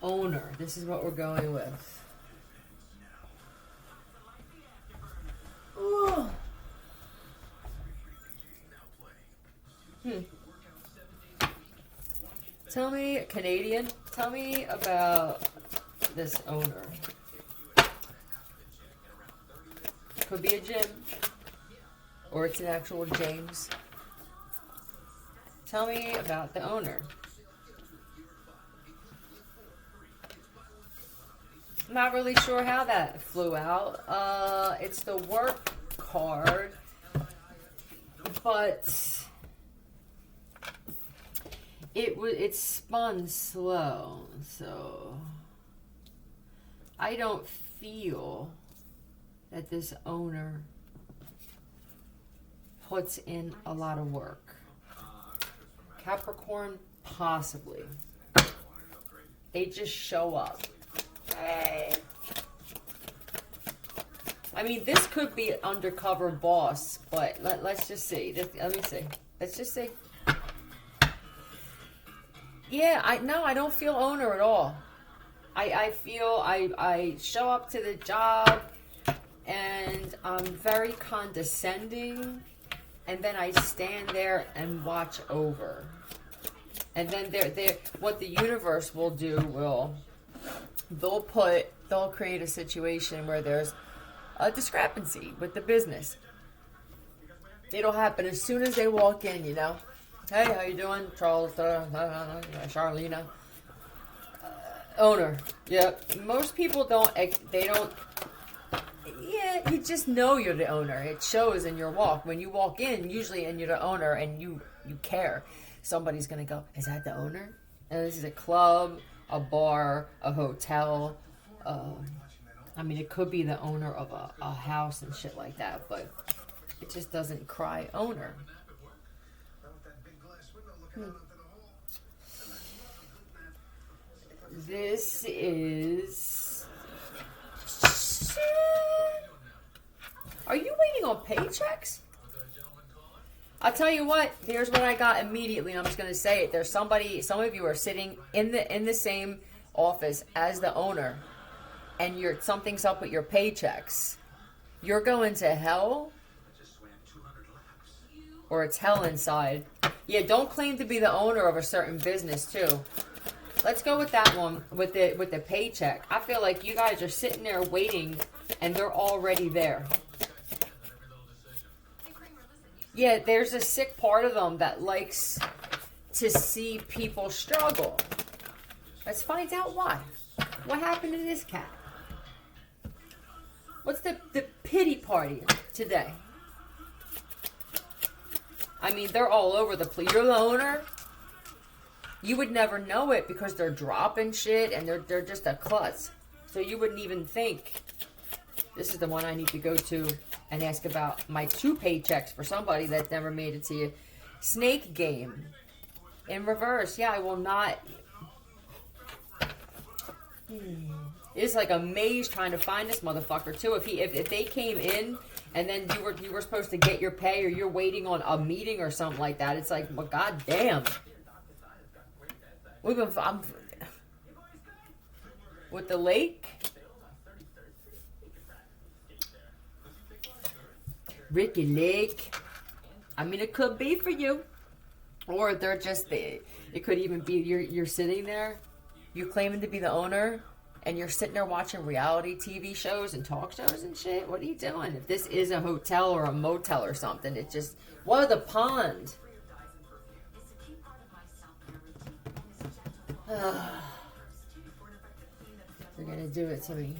owner. This is what we're going with. Ooh. Tell me, Canadian, tell me about this owner. Could be a Jim, or it's an actual James. Tell me about the owner. Not really sure how that flew out. It's the work card, but it spun slow, so I don't feel that this owner puts in a lot of work. Capricorn, possibly. They just show up. Hey. I mean, this could be an undercover boss, but let's just see. Let me see. Let's just see. Yeah, I don't feel owner at all. I feel I show up to the job and I'm very condescending, and then I stand there and watch over. And then what the universe will do they'll create a situation where there's a discrepancy with the business. It'll happen as soon as they walk in, you know. Hey, how you doing? Charles, Charlena. Owner. Yep. Most people don't, yeah, you just know you're the owner. It shows in your walk. When you walk in, usually, and you're the owner and you care, somebody's going to go, is that the owner? And this is a club, a bar, a hotel. I mean, it could be the owner of a house and shit like that, but it just doesn't cry owner. This is... Are you waiting on paychecks? I'll tell you what, here's what I got immediately, and I'm just going to say it. There's some of you are sitting in the same office as the owner, and something's up with your paychecks. You're going to hell, or it's hell inside. Yeah, don't claim to be the owner of a certain business too. Let's go with that one, with the paycheck. I feel like you guys are sitting there waiting, and they're already there. Yeah, there's a sick part of them that likes to see people struggle. Let's find out why. What happened to this cat? What's the pity party today? I mean, they're all over the place. You're the owner. You would never know it because they're dropping shit and they're just a klutz. So you wouldn't even think. This is the one I need to go to and ask about my 2 paychecks for somebody that never made it to you. Snake game. In reverse. Yeah, I will not. It's like a maze trying to find this motherfucker too. If they came in and then you were supposed to get your pay, or you're waiting on a meeting or something like that, it's like, well, goddamn. I'm with the lake. Ricky Lake. I mean, it could be for you, or they're just it could even be you're sitting there, you claiming to be the owner, and you're sitting there watching reality TV shows and talk shows and shit. What are you doing? If this is a hotel or a motel or something, it just the pond. They're gonna do it to me.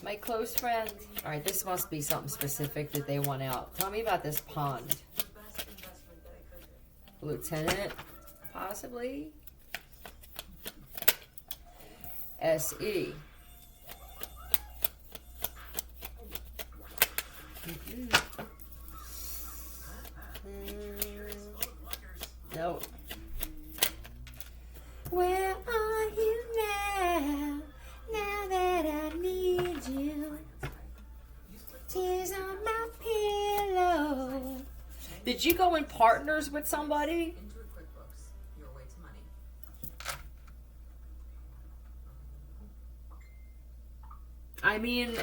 My close friend. All right, this must be something specific that they want out. Tell me about this pond. Lieutenant, possibly. SE. Nope. Where are you now? Now that I need you. Tears on my pillow. Did you go in partners with somebody? I mean,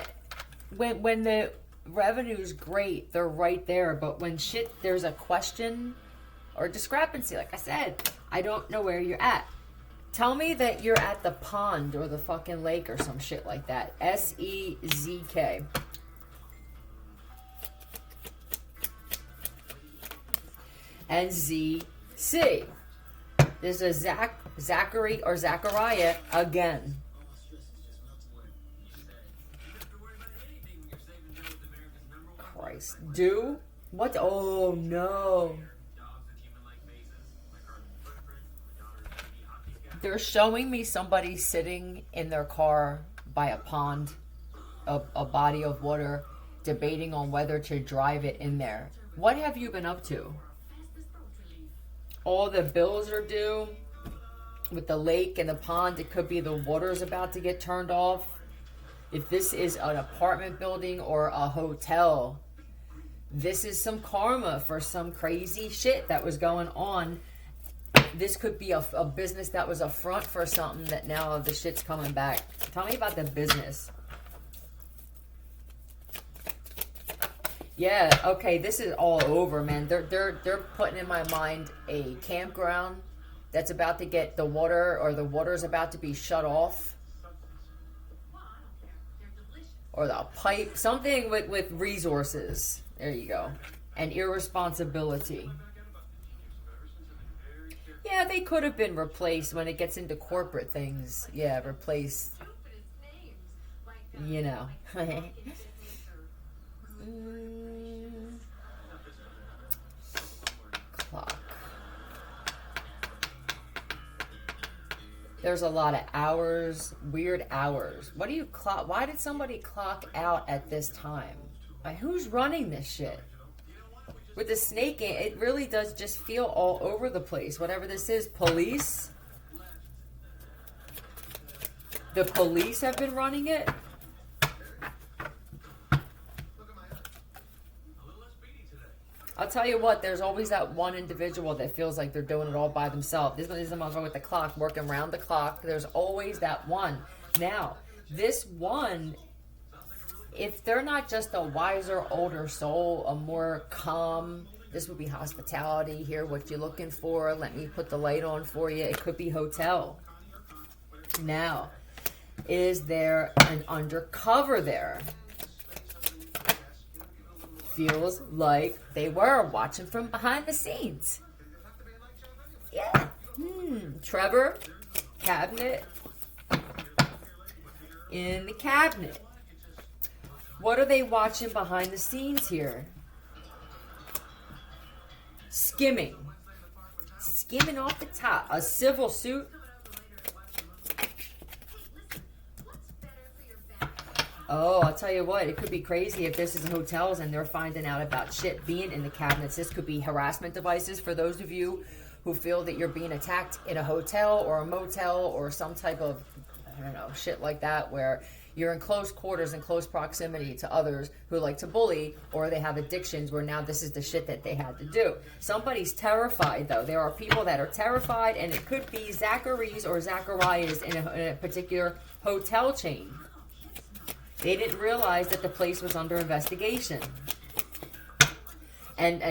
when the revenue's great, they're right there. But when shit, there's a question or discrepancy, like I said, I don't know where you're at. Tell me that you're at the pond or the fucking lake or some shit like that. SEZK. And ZC. There's a Zachary or Zachariah again. Christ. Do? What? Oh, no. They're showing me somebody sitting in their car by a pond, a body of water, debating on whether to drive it in there. What have you been up to? All the bills are due with the lake and the pond. It could be the water's about to get turned off. If this is an apartment building or a hotel, this is some karma for some crazy shit that was going on. This could be a business that was a front for something that now the shit's coming back. Tell me about the business. Yeah, okay, this is all over, man. They're putting in my mind a campground that's about to get the water, or the water's about to be shut off. Or the pipe, something with resources. There you go. And irresponsibility. Yeah, they could have been replaced when it gets into corporate things. Yeah, replaced. You know. Clock. There's a lot of hours, weird hours. What do you clock? Why did somebody clock out at this time? Like, who's running this shit? With the snaking, it really does just feel all over the place. Whatever this is, police. The police have been running it. I'll tell you what, there's always that one individual that feels like they're doing it all by themselves. This one is the motherfucker with the clock, working around the clock. There's always that one. Now, this one, if they're not just a wiser, older soul, a more calm, this would be hospitality, here, what you're looking for, let me put the light on for you. It could be hotel. Now, is there an undercover there? Feels like they were watching from behind the scenes. Yeah. Trevor, cabinet. In the cabinet. What are they watching behind the scenes here? Skimming. Skimming off the top. A civil suit. Oh, I'll tell you what, it could be crazy if this is hotels and they're finding out about shit being in the cabinets. This could be harassment devices for those of you who feel that you're being attacked in a hotel or a motel or some type of, I don't know, shit like that, where you're in close quarters and close proximity to others who like to bully, or they have addictions where now this is the shit that they had to do. Somebody's terrified, though. There are people that are terrified, and it could be Zachary's or Zachariah's in a particular hotel chain. They didn't realize that the place was under investigation. And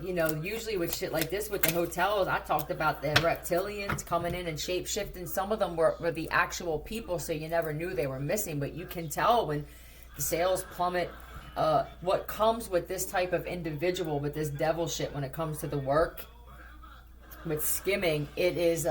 you know, usually with shit like this with the hotels, I talked about the reptilians coming in and shape-shifting. Some of them were the actual people, so you never knew they were missing. But you can tell when the sales plummet, what comes with this type of individual, with this devil shit when it comes to the work. With skimming, it is...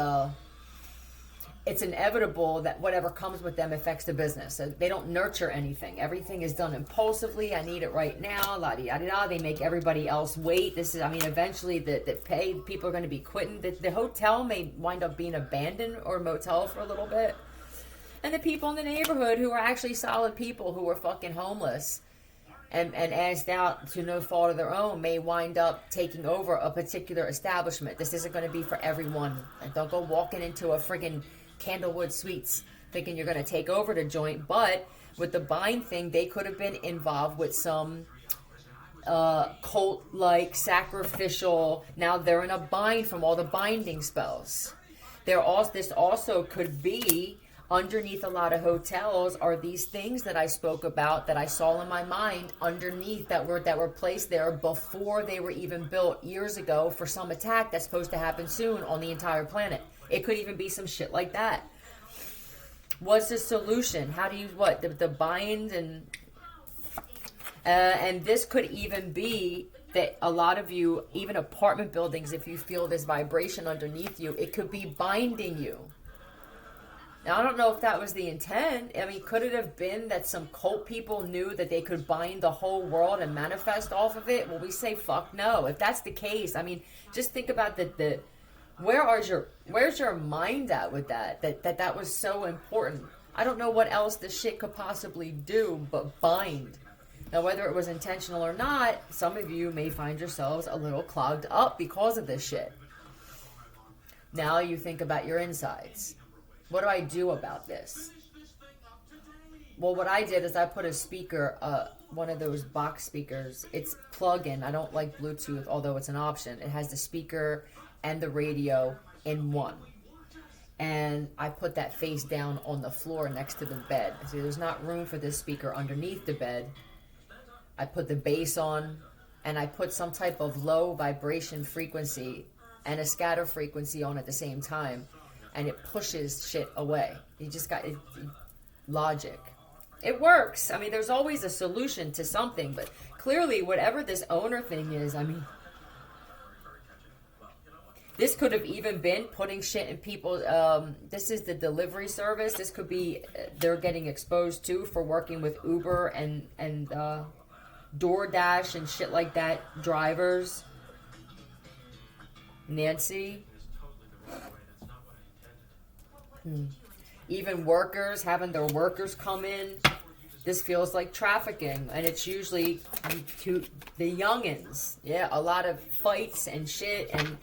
it's inevitable that whatever comes with them affects the business. So they don't nurture anything. Everything is done impulsively. I need it right now. La-di-da-di-da. They make everybody else wait. This is, I mean, eventually the paid people are going to be quitting. The hotel may wind up being abandoned or motel for a little bit. And the people in the neighborhood who are actually solid people who are fucking homeless and asked out to no fault of their own may wind up taking over a particular establishment. This isn't going to be for everyone. And don't go walking into a friggin' Candlewood Suites thinking you're going to take over the joint. But with the buying thing, they could have been involved with some cult-like, sacrificial. Now they're in a bind from all the binding spells. This also could be underneath a lot of hotels are these things that I spoke about that I saw in my mind underneath that were placed there before they were even built years ago for some attack that's supposed to happen soon on the entire planet. It could even be some shit like that. What's the solution? How do you the bind and this could even be that a lot of you, even apartment buildings, if you feel this vibration underneath you, it could be binding you. Now, I don't know if that was the intent. I mean, could it have been that some cult people knew that they could bind the whole world and manifest off of it? Well, we say fuck no. If that's the case, I mean, just think about where's your mind at with that? That was so important. I don't know what else this shit could possibly do but bind. Now, whether it was intentional or not, some of you may find yourselves a little clogged up because of this shit. Now you think about your insides. What do I do about this? Well, what I did is I put a speaker, one of those box speakers. It's plug-in. I don't like Bluetooth, although it's an option. It has the speaker and the radio in one. And I put that face down on the floor next to the bed. See, there's not room for this speaker underneath the bed. I put the bass on, and I put some type of low vibration frequency and a scatter frequency on at the same time. And it pushes shit away. You just got logic. It works. I mean, there's always a solution to something, but clearly, whatever this owner thing is, I mean, this could have even been putting shit in people. This is the delivery service. This could be they're getting exposed to for working with Uber and DoorDash and shit like that. Drivers. Nancy. Even workers, having their workers come in. This feels like trafficking, and it's usually to the youngins. Yeah, a lot of fights and shit, and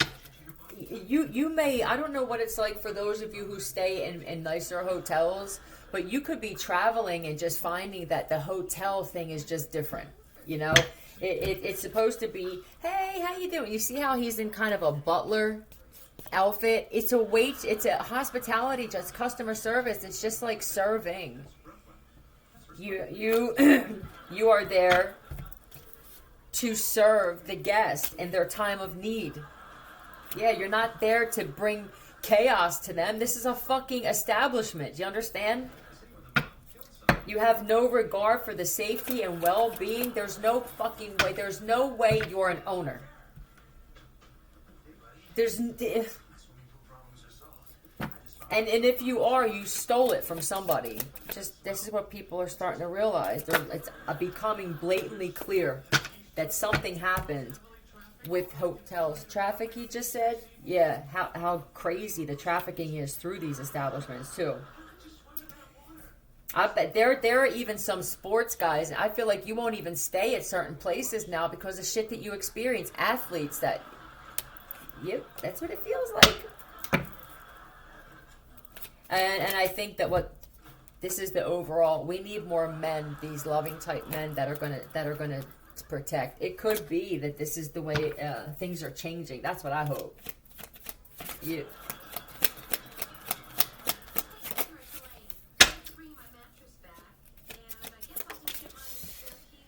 you may, I don't know what it's like for those of you who stay in nicer hotels, but you could be traveling and just finding that the hotel thing is just different, you know? It's supposed to be, hey, how you doing? You see how he's in kind of a butler outfit? It's a hospitality, just customer service. It's just like serving. You are there to serve the guest in their time of need. Yeah, you're not there to bring chaos to them. This is a fucking establishment. Do you understand? You have no regard for the safety and well-being. There's no fucking way. There's no way you're an owner. And if you are, you stole it from somebody. Just this is what people are starting to realize. It's becoming blatantly clear that something happened with hotels. Traffic, he just said? Yeah, how crazy the trafficking is through these establishments, too. I bet there are even some sports guys, and I feel like you won't even stay at certain places now because of shit that you experience. Athletes that... Yep, that's what it feels like. And I think that this is the overall, we need more men, these loving type men that are gonna protect. It could be that this is the way things are changing. That's what I hope. Yeah.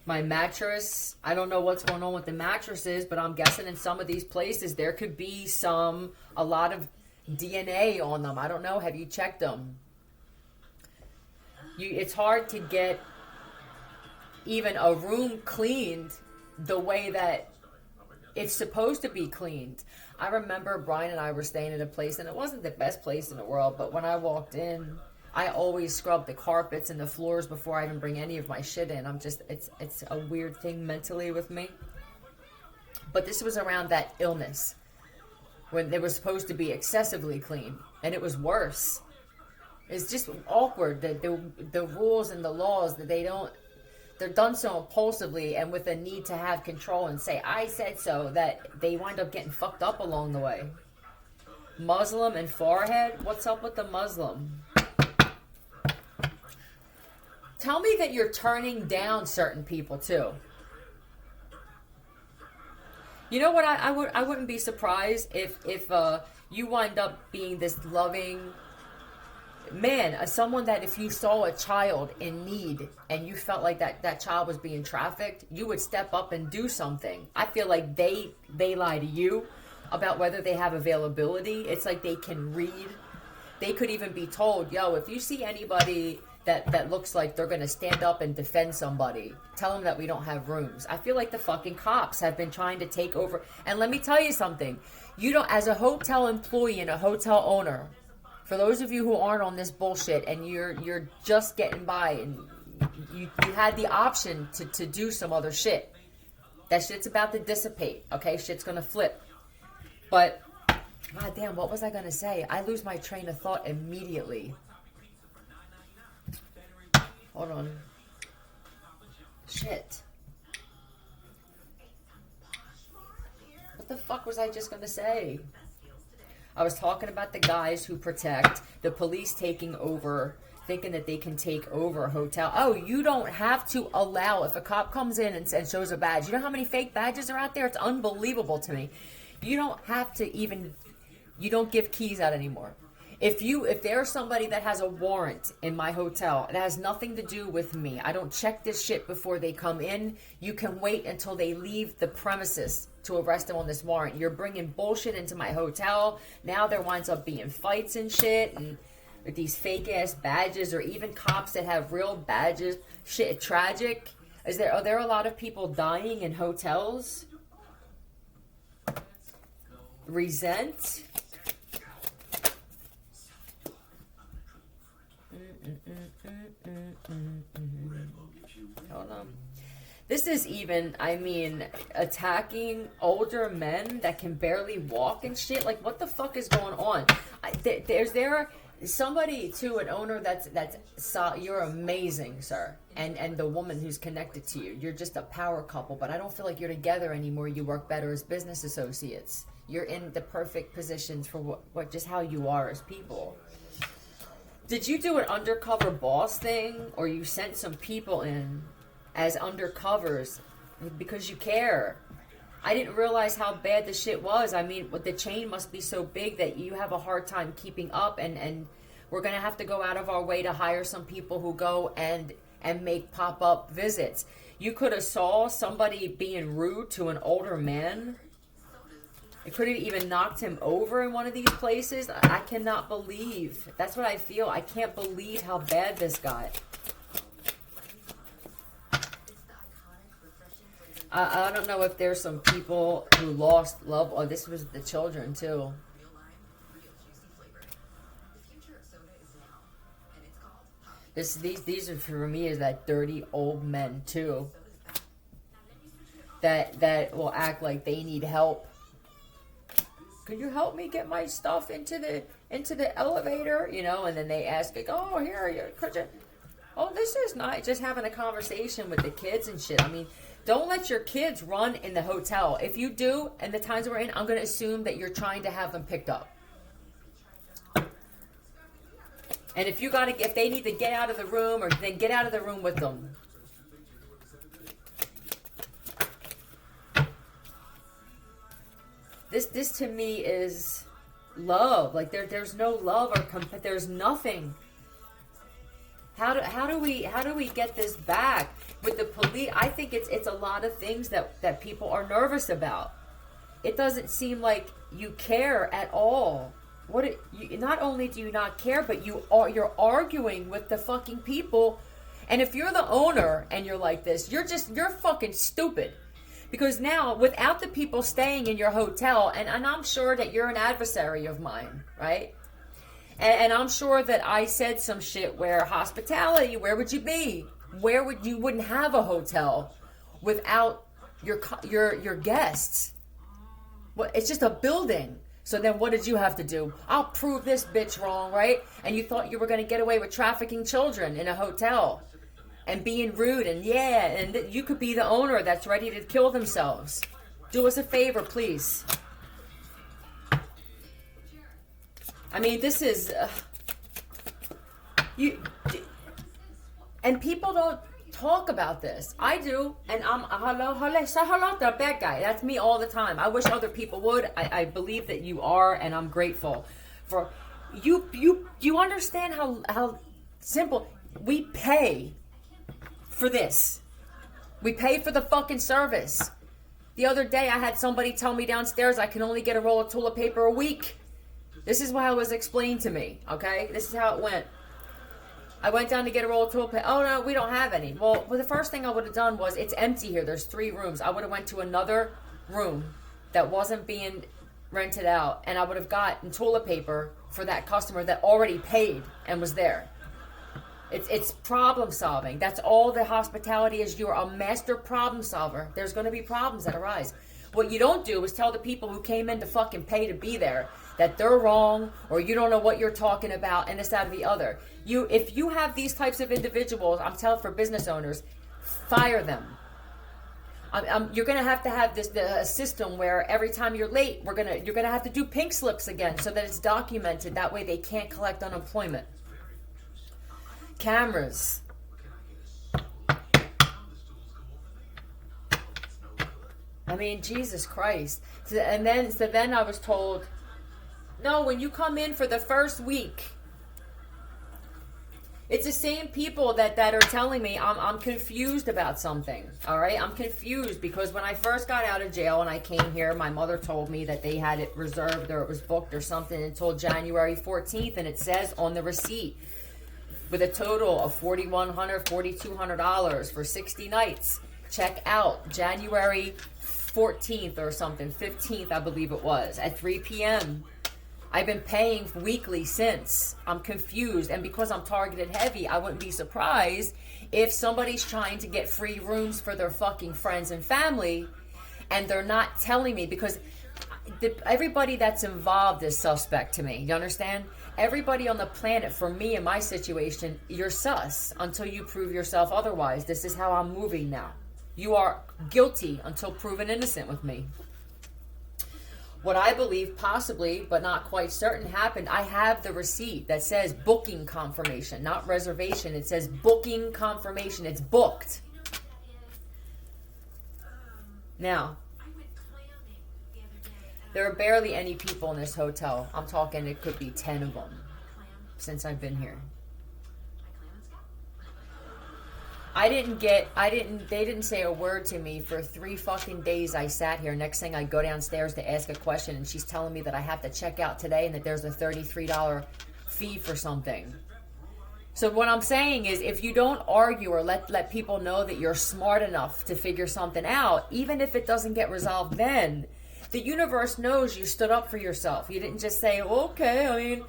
My mattress, I don't know what's going on with the mattresses, but I'm guessing in some of these places there could be a lot of DNA on them. I don't know. Have you checked them? It's hard to get even a room cleaned the way that it's supposed to be cleaned. I remember Brian and I were staying at a place, and it wasn't the best place in the world, but when I walked in, I always scrub the carpets and the floors before I even bring any of my shit in. It's a weird thing mentally with me. But this was around that illness when they were supposed to be excessively clean, and it was worse. It's just awkward that the rules and the laws that they're done so impulsively and with a need to have control and say, I said so, that they wind up getting fucked up along the way. Muslim and forehead? What's up with the Muslim? Tell me that you're turning down certain people too. You know what? I wouldn't be surprised if you wind up being this loving man, someone that if you saw a child in need and you felt like that child was being trafficked, you would step up and do something. I feel like they lie to you about whether they have availability. It's like they can read. They could even be told, yo, if you see anybody that looks like they're going to stand up and defend somebody, tell them that we don't have rooms. I feel like the fucking cops have been trying to take over. And let me tell you something. You don't, as a hotel employee and a hotel owner, for those of you who aren't on this bullshit and you're just getting by and you had the option to do some other shit. That shit's about to dissipate, okay? Shit's going to flip. But, god damn, what was I going to say? I lose my train of thought immediately. Hold on. Shit. What the fuck was I just going to say? I was talking about the guys who protect, the police taking over, thinking that they can take over a hotel. Oh, you don't have to allow, if a cop comes in and shows a badge, you know how many fake badges are out there? It's unbelievable to me. You don't have to even, you don't give keys out anymore. If there's somebody that has a warrant in my hotel, it has nothing to do with me. I don't check this shit before they come in. You can wait until they leave the premises to arrest them on this warrant. You're bringing bullshit into my hotel. Now there winds up being fights and shit, and with these fake ass badges, or even cops that have real badges. Shit, tragic. Are there a lot of people dying in hotels? Resent. Hold on. This is even, I mean, attacking older men that can barely walk and shit. Like, what the fuck is going on? There's somebody too, an owner that's you're amazing, sir, and the woman who's connected to you. You're just a power couple, but I don't feel like you're together anymore. You work better as business associates. You're in the perfect positions for what just how you are as people. Did you do an undercover boss thing, or you sent some people in as undercovers because you care? I didn't realize how bad the shit was. I mean, the chain must be so big that you have a hard time keeping up, and we're going to have to go out of our way to hire some people who go and make pop-up visits. You could have saw somebody being rude to an older man. It could have even knocked him over in one of these places. I cannot believe. That's what I feel. I can't believe how bad this got. I don't know if there's some people who lost love. Oh, this was the children too. These are, for me, is that dirty old men too. That will act like they need help. Could you help me get my stuff into the elevator? You know, and then they ask, like, oh, here, could you? Oh, this is nice. Just having a conversation with the kids and shit. I mean, don't let your kids run in the hotel. If you do, and the times we're in, I'm going to assume that you're trying to have them picked up. And if they need to get out of the room, or then get out of the room with them. This to me is love. Like there's no love or there's nothing. How do we get this back with the police? I think it's a lot of things that people are nervous about. It doesn't seem like you care at all. Not only do you not care, but you're arguing with the fucking people. And if you're the owner and you're like this, you're fucking stupid. Because now, without the people staying in your hotel, and I'm sure that you're an adversary of mine, right? And I'm sure that I said some shit where hospitality, where would you be? You wouldn't have a hotel without your guests. Well, it's just a building. So then what did you have to do? I'll prove this bitch wrong, right? And you thought you were going to get away with trafficking children in a hotel. And being rude, and you could be the owner that's ready to kill themselves. Do us a favor, please. I mean, this is... and people don't... talk about this. I do, and I'm say hello to the bad guy. That's me all the time. I wish other people would. I believe that you are, and I'm grateful for you. You understand how simple we pay for this. We pay for the fucking service. The other day, I had somebody tell me downstairs I can only get a roll of toilet paper a week. This is how it was explained to me. Okay, this is how it went. I went down to get a roll of toilet paper. Oh, no, we don't have any. Well, the first thing I would have done was, it's empty here. There's 3 rooms. I would have went to another room that wasn't being rented out, and I would have gotten toilet paper for that customer that already paid and was there. It's problem solving. That's all the hospitality is. You're a master problem solver. There's going to be problems that arise. What you don't do is tell the people who came in to fucking pay to be there that they're wrong, or you don't know what you're talking about, and this, that, or the other. If you have these types of individuals, I'm telling for business owners, fire them. You're gonna have to have a system where every time you're late, you're gonna have to do pink slips again, so that it's documented. That way they can't collect unemployment. Cameras. I mean, Jesus Christ. So then I was told, no, when you come in for the first week, it's the same people that are telling me I'm confused about something. All right, I'm confused because when I first got out of jail and I came here, my mother told me that they had it reserved or it was booked or something until January 14th, and it says on the receipt with a total of $4,100, $4,200 for 60 nights. Check out January 14th or something, 15th, I believe it was, at 3 p.m. I've been paying weekly since. I'm confused, and because I'm targeted heavy, I wouldn't be surprised if somebody's trying to get free rooms for their fucking friends and family, and they're not telling me, because everybody that's involved is suspect to me. You understand? Everybody on the planet, for me in my situation, you're sus until you prove yourself otherwise. This is how I'm moving now. You are guilty until proven innocent with me. What I believe possibly, but not quite certain, happened. I have the receipt that says booking confirmation, not reservation. It says booking confirmation. It's booked. Now, there are barely any people in this hotel. I'm talking it could be 10 of them since I've been here. They didn't say a word to me for 3 fucking days. I sat here. Next thing I go downstairs to ask a question, and she's telling me that I have to check out today and that there's a $33 fee for something. So what I'm saying is, if you don't argue or let people know that you're smart enough to figure something out, even if it doesn't get resolved then, the universe knows you stood up for yourself. You didn't just say, okay, I mean,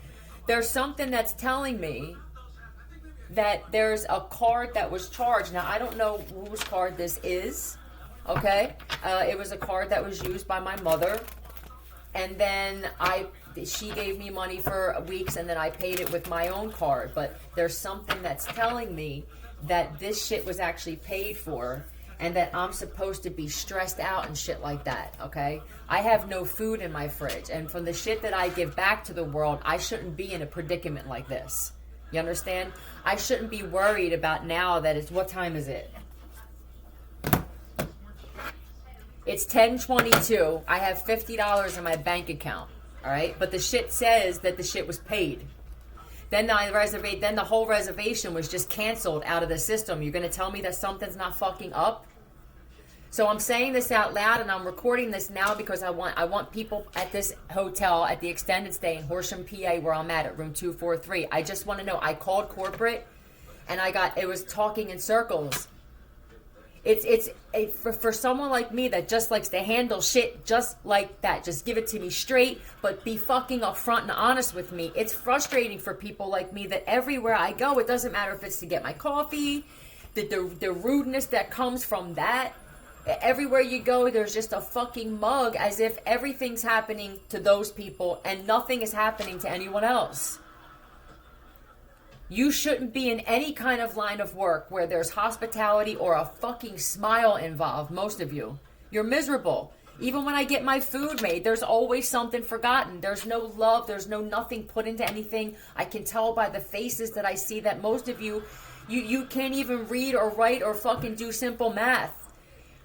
there's something that's telling me that there's a card that was charged. Now, I don't know whose card this is, okay? It was a card that was used by my mother, and then she gave me money for weeks, and then I paid it with my own card. But there's something that's telling me that this shit was actually paid for, and that I'm supposed to be stressed out and shit like that, okay? I have no food in my fridge, and from the shit that I give back to the world, I shouldn't be in a predicament like this. You understand? I shouldn't be worried about now that it's, what time is it? It's 10:22. I have $50 in my bank account, all right? But the shit says that the shit was paid. Then the whole reservation was just canceled out of the system. You're going to tell me that something's not fucking up? So I'm saying this out loud, and I'm recording this now because I want people at this hotel at the extended stay in Horsham, PA, where I'm at room 243. I just want to know. I called corporate, and it was talking in circles. For someone like me that just likes to handle shit just like that, just give it to me straight, but be fucking upfront and honest with me. It's frustrating for people like me that everywhere I go, it doesn't matter if it's to get my coffee, the rudeness that comes from that. Everywhere you go, there's just a fucking mug, as if everything's happening to those people and nothing is happening to anyone else. You shouldn't be in any kind of line of work where there's hospitality or a fucking smile involved, most of you. You're miserable. Even when I get my food made, there's always something forgotten. There's no love. There's no nothing put into anything. I can tell by the faces that I see that most of you, You can't even read or write or fucking do simple math.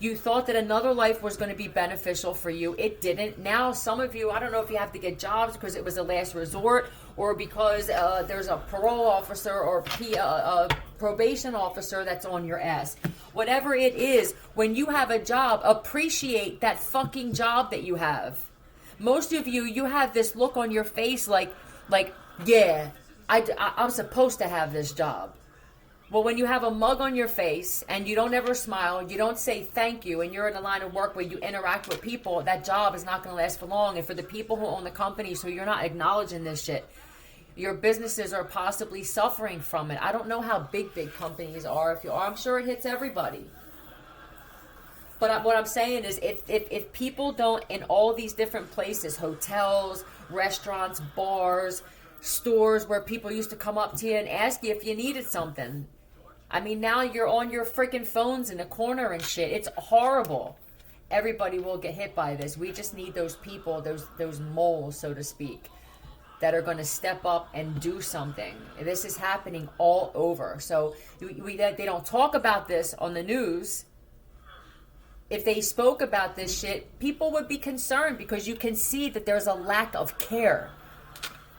You thought that another life was going to be beneficial for you. It didn't. Now, some of you, I don't know if you have to get jobs because it was a last resort or because there's a parole officer or a probation officer that's on your ass. Whatever it is, when you have a job, appreciate that fucking job that you have. Most of you, you have this look on your face like yeah, I'm supposed to have this job. Well, when you have a mug on your face and you don't ever smile, you don't say thank you, and you're in a line of work where you interact with people, that job is not going to last for long. And for the people who own the companies who you're not acknowledging this shit, your businesses are possibly suffering from it. I don't know how big companies are. If you are, I'm sure it hits everybody. But what I'm saying is if people don't, in all these different places, hotels, restaurants, bars, stores where people used to come up to you and ask you if you needed something. I mean, now you're on your freaking phones in the corner and shit. It's horrible. Everybody will get hit by this. We just need those people, those moles, so to speak, that are going to step up and do something. This is happening all over. So they don't talk about this on the news. If they spoke about this shit, people would be concerned because you can see that there's a lack of care.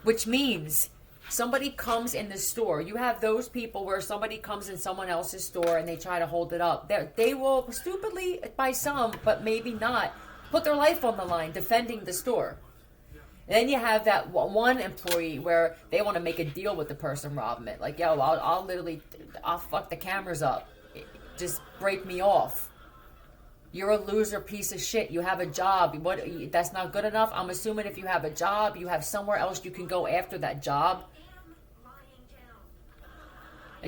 Which means somebody comes in the store. You have those people where somebody comes in someone else's store and they try to hold it up. They will stupidly, by some, but maybe not, put their life on the line defending the store. And then you have that one employee where they want to make a deal with the person robbing it. Like, yo, I'll fuck the cameras up. Just break me off. You're a loser piece of shit. You have a job. That's not good enough? I'm assuming if you have a job, you have somewhere else you can go after that job. I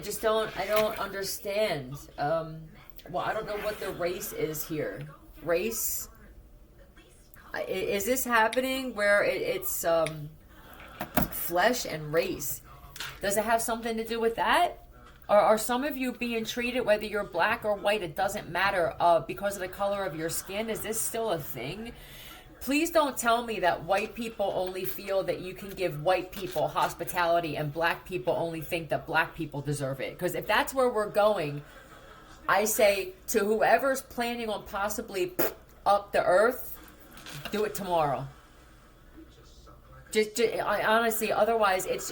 don't understand. Well, I don't know what the race is here. Race? Is this happening where it's flesh and race? Does it have something to do with that? Or are some of you being treated, whether you're black or white, it doesn't matter, because of the color of your skin? Is this still a thing? Please don't tell me that white people only feel that you can give white people hospitality and black people only think that black people deserve it. Because if that's where we're going, I say to whoever's planning on possibly up the earth, do it tomorrow. Honestly, otherwise it's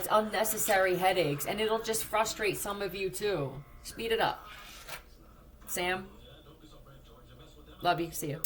unnecessary headaches, and it'll just frustrate some of you too. Speed it up. Sam, love you. See you.